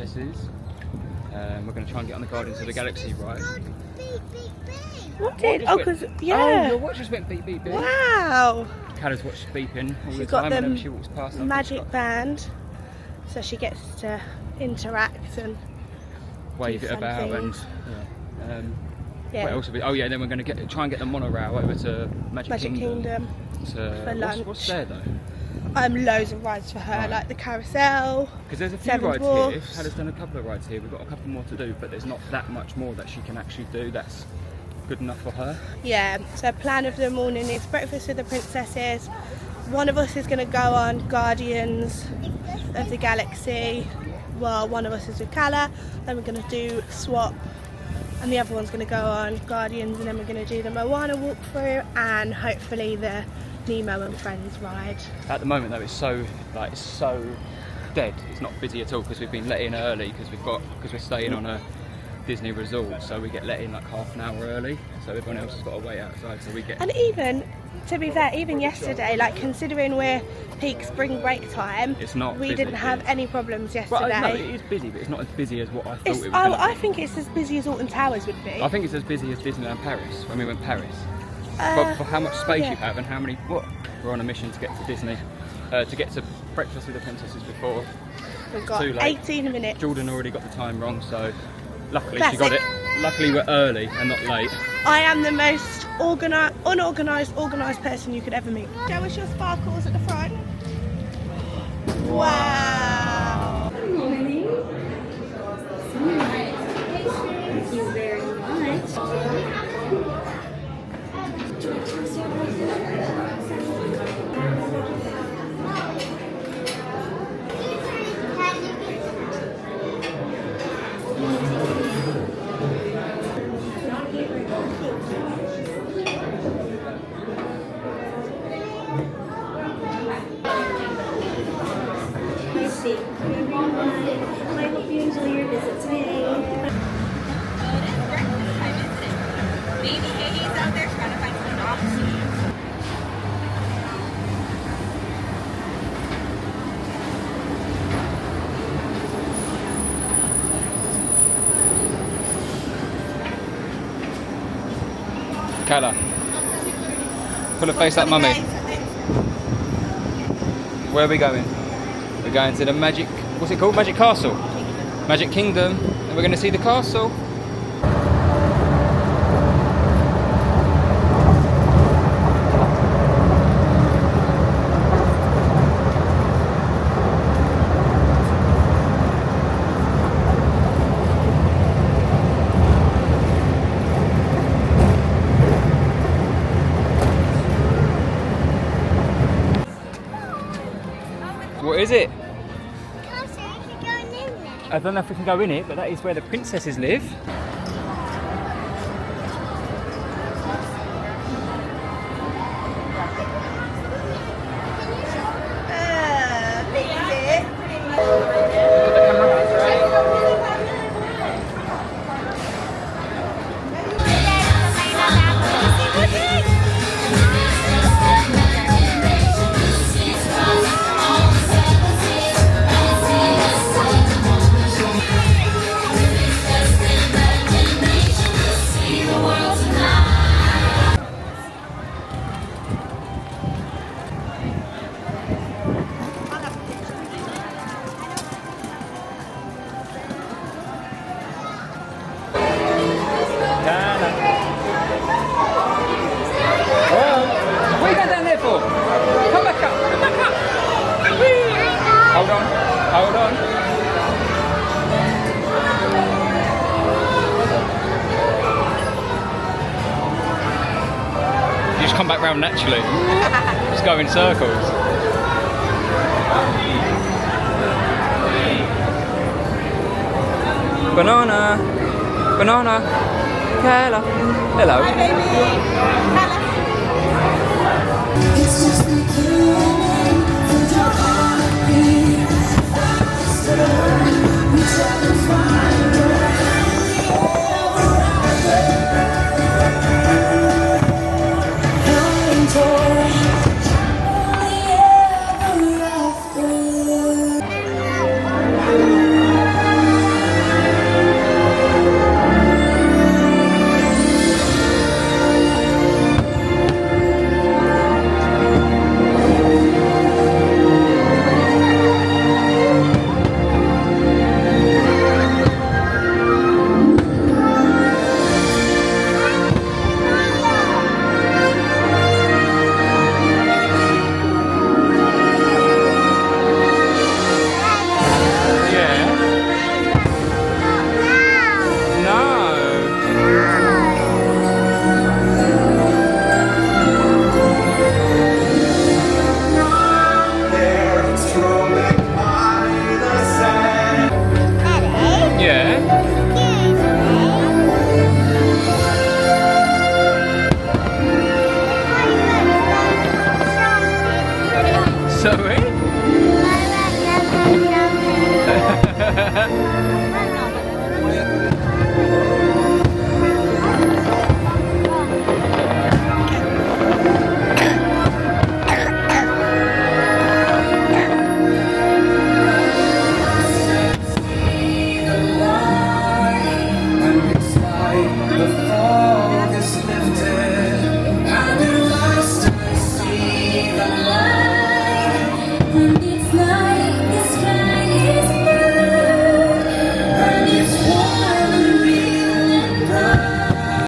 princesses. We're going to try and get on the Guardians of the Galaxy ride. What did? Oh, because, yeah. Oh, your watch just went beep, beep, beep. Wow. Callum's watch is beeping all the She's got time the whenever she walks past. magic band, so she gets to interact and wave it about and yeah. what else have we? Oh yeah, then we're going to try and get the monorail over to Magic Kingdom for lunch. What's there though? Loads of rides for her, like the carousel. Because there's a few rides here. Hella's done a couple of rides here. We've got a couple more to do, but there's not that much more that she can actually do. That's good enough for her. Yeah. So plan of the morning is breakfast with the princesses. One of us is going to go on Guardians of the Galaxy. Well, one of us is with Calla. Then we're going to do swap, and the other one's going to go on Guardians, and then we're going to do the Moana walkthrough and hopefully the Nemo and Friends ride. At the moment though, it's so dead. It's not busy at all because we've been let in early because we're staying on a Disney resort, so we get let in like half an hour early. So everyone else has got to wait outside. So we get. And even to be fair, even yesterday, like considering we're peak spring break time, it's not. We didn't have any problems yesterday. Well, no, it is busy, but it's not as busy as what I thought it was. I think it's as busy as Alton Towers would be. I think it's as busy as Disneyland Paris when we went Paris. For how much space you have and how many. We're on a mission to get to Disney, to get to breakfast with the princesses before. We've got 18 minutes. Jordan already got the time wrong, so luckily she got it. Luckily we're early and not late. I am the most unorganised person you could ever meet. Show us your sparkles at the front. Wow. Good morning. Thank you very much. I hope you enjoy your visit today. Baby Hattie's out there trying to find some dogs. Calla, pull a face like mummy. Where are we going? We're going to the Magic, what's it called? Magic Castle? Magic Kingdom. And we're going to see the castle. What is it? I don't know if we can go in it, but that is where the princesses live. Hold on. You just come back round naturally. Just go in circles. Banana. Banana. Calla. Hello. Hi, baby. Calla. It's just the beginning for your heartbeat. We try to find Sorry.